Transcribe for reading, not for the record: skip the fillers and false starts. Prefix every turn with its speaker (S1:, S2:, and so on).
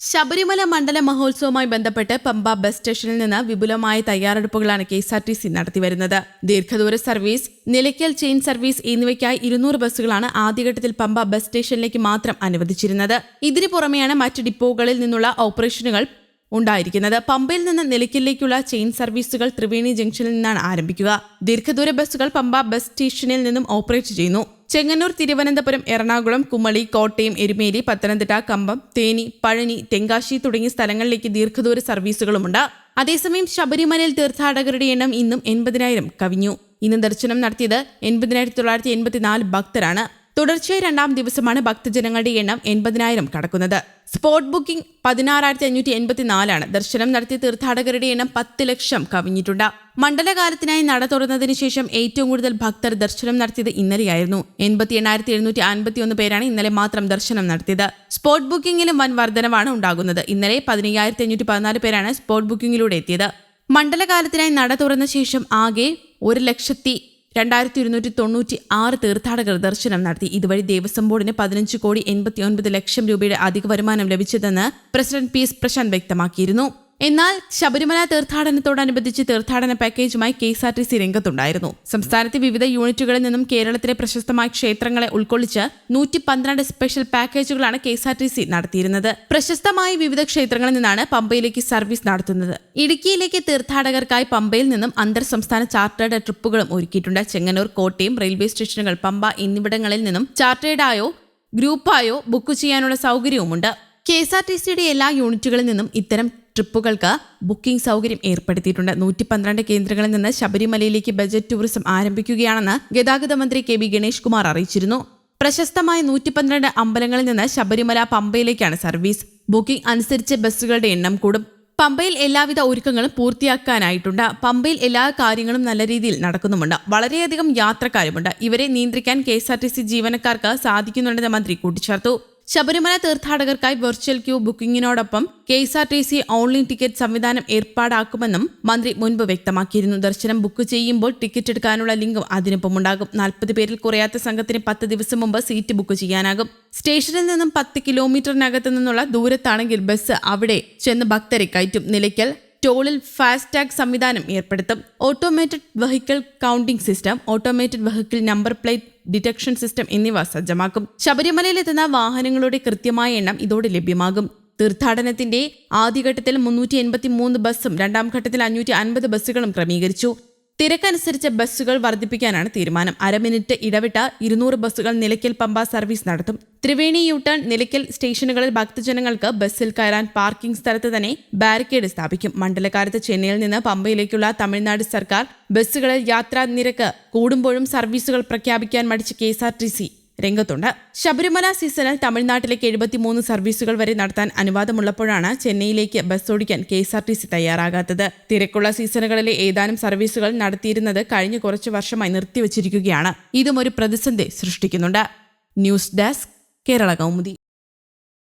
S1: ശബരിമല മണ്ഡല മഹോത്സവവുമായി ബന്ധപ്പെട്ട് പമ്പ ബസ് സ്റ്റേഷനിൽ നിന്ന് വിപുലമായ തയ്യാറെടുപ്പുകളാണ് കെഎസ്ആർടിസി നടത്തിവരുന്നത്. ദീർഘദൂര സർവീസ്, നിലയ്ക്കൽ ചെയിൻ സർവീസ് എന്നിവയ്ക്കായി 200 ബസ്സുകളാണ് ആദ്യഘട്ടത്തിൽ പമ്പ ബസ് സ്റ്റേഷനിലേക്ക് മാത്രം അനുവദിച്ചിരുന്നത്. ഇതിനു പുറമെയാണ് മറ്റ് ഡിപ്പോകളിൽ നിന്നുള്ള ഓപ്പറേഷനുകൾ ഉണ്ടായിരിക്കുന്നത്. പമ്പയിൽ നിന്ന് നിലയ്ക്കലിലേക്കുള്ള ചെയിൻ സർവീസുകൾ ത്രിവേണി ജംഗ്ഷനിൽ നിന്നാണ് ആരംഭിക്കുക. ദീർഘദൂര ബസ്സുകൾ പമ്പ ബസ് സ്റ്റേഷനിൽ നിന്നും ഓപ്പറേറ്റ് ചെയ്യുന്നു. ചെങ്ങന്നൂർ, തിരുവനന്തപുരം, എറണാകുളം, കുമളി, കോട്ടയം, എരുമേലി, പത്തനംതിട്ട, കമ്പം, തേനി, പഴനി, തെങ്കാശി തുടങ്ങിയ സ്ഥലങ്ങളിലേക്ക് ദീർഘദൂര സർവീസുകളുമുണ്ട്. അതേസമയം ശബരിമലയിൽ തീർത്ഥാടകരുടെ എണ്ണം ഇന്നും 80,000 കവിഞ്ഞു. ഇന്ന് ദർശനം നടത്തിയത് 80,984 ഭക്തരാണ്. തുടർച്ചയായി 2ാം ദിവസമാണ് ഭക്തജനങ്ങളുടെ എണ്ണം 80,000 കടക്കുന്നത്. സ്പോട്ട് ബുക്കിംഗ് 16,584 ദർശനം നടത്തിയ തീർത്ഥാടകരുടെ എണ്ണം 10 ലക്ഷം കവിഞ്ഞിട്ടുണ്ട്. മണ്ഡലകാലത്തിനായി നട തുറന്നതിന് ശേഷം ഏറ്റവും കൂടുതൽ ഭക്തർ ദർശനം നടത്തിയത് ഇന്നലെയായിരുന്നു. 88,751 പേരാണ് ഇന്നലെ മാത്രം ദർശനം നടത്തിയത്. സ്പോട്ട് ബുക്കിംഗിലും വൻ വർധനവാണ് ഉണ്ടാകുന്നത്. ഇന്നലെ 15,514 പേരാണ് സ്പോട്ട് ബുക്കിംഗിലൂടെ എത്തിയത്. മണ്ഡലകാലത്തിനായി നട തുറന്ന ശേഷം ആകെ 1,02,296 തീർത്ഥാടകർ ദർശനം നടത്തി. ഇതുവഴി ദേവസ്വം ബോർഡിന് 15,89 ലക്ഷം രൂപയുടെ അധിക വരുമാനം ലഭിച്ചതെന്ന് പ്രസിഡന്റ് പി എസ് പ്രശാന്ത് വ്യക്തമാക്കിയിരുന്നു. എന്നാൽ ശബരിമല തീർത്ഥാടനത്തോടനുബന്ധിച്ച് തീർത്ഥാടന പാക്കേജുമായി കെഎസ്ആർടിസി രംഗത്തുണ്ടായിരുന്നു. സംസ്ഥാനത്തെ വിവിധ യൂണിറ്റുകളിൽ നിന്നും കേരളത്തിലെ പ്രശസ്തമായ ക്ഷേത്രങ്ങളെ ഉൾക്കൊള്ളിച്ച് 112 സ്പെഷ്യൽ പാക്കേജുകളാണ് കെഎസ്ആർടിസി നടത്തിയിരുന്നത്. പ്രശസ്തമായ വിവിധ ക്ഷേത്രങ്ങളിൽ നിന്നാണ് പമ്പയിലേക്ക് സർവീസ് നടത്തുന്നത്. ഇടുക്കിയിലേക്ക് തീർത്ഥാടകർക്കായി പമ്പയിൽ നിന്നും അന്തർ സംസ്ഥാന ചാർട്ടേഡ് ട്രിപ്പുകളും ഒരുക്കിയിട്ടുണ്ട്. ചെങ്ങന്നൂർ, കോട്ടയം റെയിൽവേ സ്റ്റേഷനുകൾ, പമ്പ എന്നിവിടങ്ങളിൽ നിന്നും ചാർട്ടേഡായോ ഗ്രൂപ്പായോ ബുക്ക് ചെയ്യാനുള്ള സൗകര്യവുമുണ്ട്. കെഎസ്ആർടിസിയുടെ എല്ലാ യൂണിറ്റുകളിൽ നിന്നും ഇത്തരം ട്രിപ്പുകൾക്ക് ബുക്കിംഗ് സൗകര്യം ഏർപ്പെടുത്തിയിട്ടുണ്ട്. 112 കേന്ദ്രങ്ങളിൽ നിന്ന് ശബരിമലയിലേക്ക് ബജറ്റ് ടൂറിസം ആരംഭിക്കുകയാണെന്ന് ഗതാഗത മന്ത്രി കെ ബി ഗണേഷ് കുമാർ അറിയിച്ചിരുന്നു. പ്രശസ്തമായ 112 അമ്പലങ്ങളിൽ നിന്ന് ശബരിമല പമ്പയിലേക്കാണ് സർവീസ്. ബുക്കിംഗ് അനുസരിച്ച് ബസ്സുകളുടെ എണ്ണം കൂടും. പമ്പയിൽ എല്ലാവിധ ഒരുക്കങ്ങളും പൂർത്തിയാക്കാനായിട്ടുണ്ട്. പമ്പയിൽ എല്ലാ കാര്യങ്ങളും നല്ല രീതിയിൽ നടക്കുന്നുമുണ്ട്. വളരെയധികം യാത്രക്കാരുമുണ്ട്. ഇവരെ നിയന്ത്രിക്കാൻ കെഎസ്ആർടിസി ജീവനക്കാർക്ക് സാധിക്കുന്നുണ്ടെന്ന് മന്ത്രി കൂട്ടിച്ചേർത്തു. ശബരിമല തീർത്ഥാടകർക്കായി വെർച്വൽ ക്യൂ ബുക്കിംഗിനോടൊപ്പം കെഎസ്ആർടിസി ഓൺലൈൻ ടിക്കറ്റ് സംവിധാനം ഏർപ്പാടാക്കുമെന്നും മന്ത്രി മുൻപ് വ്യക്തമാക്കിയിരുന്നു. ദർശനം ബുക്ക് ചെയ്യുമ്പോൾ ടിക്കറ്റ് എടുക്കാനുള്ള ലിങ്കും അതിനൊപ്പമുണ്ടാകും. 40 പേരിൽ കുറയാത്ത സംഘത്തിന് 10 ദിവസം മുമ്പ് സീറ്റ് ബുക്ക് ചെയ്യാനാകും. സ്റ്റേഷനിൽ നിന്നും 10 കിലോമീറ്ററിനകത്ത് നിന്നുള്ള ദൂരത്താണെങ്കിൽ ബസ് അവിടെ ചെന്ന് ഭക്തരെ കയറ്റും. നിലയ്ക്കൽ ടോളിൽ ഫാസ്ടാഗ് സംവിധാനം ഏർപ്പെടുത്തും. Automated vehicle counting system, automated vehicle number plate detection system എന്നിവ സജ്ജമാക്കും. ശബരിമലയിലെത്തുന്ന വാഹനങ്ങളുടെ കൃത്യമായ എണ്ണം ഇതോടെ ലഭ്യമാകും. തീർത്ഥാടനത്തിന്റെ ആദ്യഘട്ടത്തിൽ 383 ബസ്സും 2ാം ഘട്ടത്തിൽ 550 ബസ്സുകളും ക്രമീകരിച്ചു. തിരക്കനുസരിച്ച് ബസ്സുകൾ വർദ്ധിപ്പിക്കാനാണ് തീരുമാനം. അരമിനിറ്റ് ഇടവിട്ട 200 ബസ്സുകൾ നിലയ്ക്കൽ പമ്പ സർവീസ് നടത്തും. ത്രിവേണി യൂട്ടേൺ, നിലയ്ക്കൽ സ്റ്റേഷനുകളിൽ ഭക്തജനങ്ങൾക്ക് ബസ്സിൽ കയറാൻ പാർക്കിംഗ് സ്ഥലത്ത് തന്നെ ബാരിക്കേഡ് സ്ഥാപിക്കും. മണ്ഡലകാലത്ത് ചെന്നൈയിൽ നിന്ന് പമ്പയിലേക്കുള്ള തമിഴ്നാട് സർക്കാർ ബസ്സുകളിൽ യാത്രാ നിരക്ക് കൂടുമ്പോഴും സർവീസുകൾ പ്രഖ്യാപിക്കാൻ മടിച്ച് കെഎസ്ആർടിസി രംഗത്തുണ്ട്. ശബരിമല സീസണിൽ തമിഴ്നാട്ടിലേക്ക് 73 സർവീസുകൾ വരെ നടത്താൻ അനുവാദമുള്ളപ്പോഴാണ് ചെന്നൈയിലേക്ക് ബസ് ഓടിക്കാൻ കെഎസ്ആർടിസി തയ്യാറാകാത്തത്. തിരക്കുള്ള സീസണുകളിലെ ഏതാനും സർവീസുകൾ നടത്തിയിരുന്നത് കഴിഞ്ഞ കുറച്ചു വർഷമായി നിർത്തിവച്ചിരിക്കുകയാണ്. ഇതും ഒരു പ്രതിസന്ധി സൃഷ്ടിക്കുന്നുണ്ട്. News desk, Kerala Kaumudi.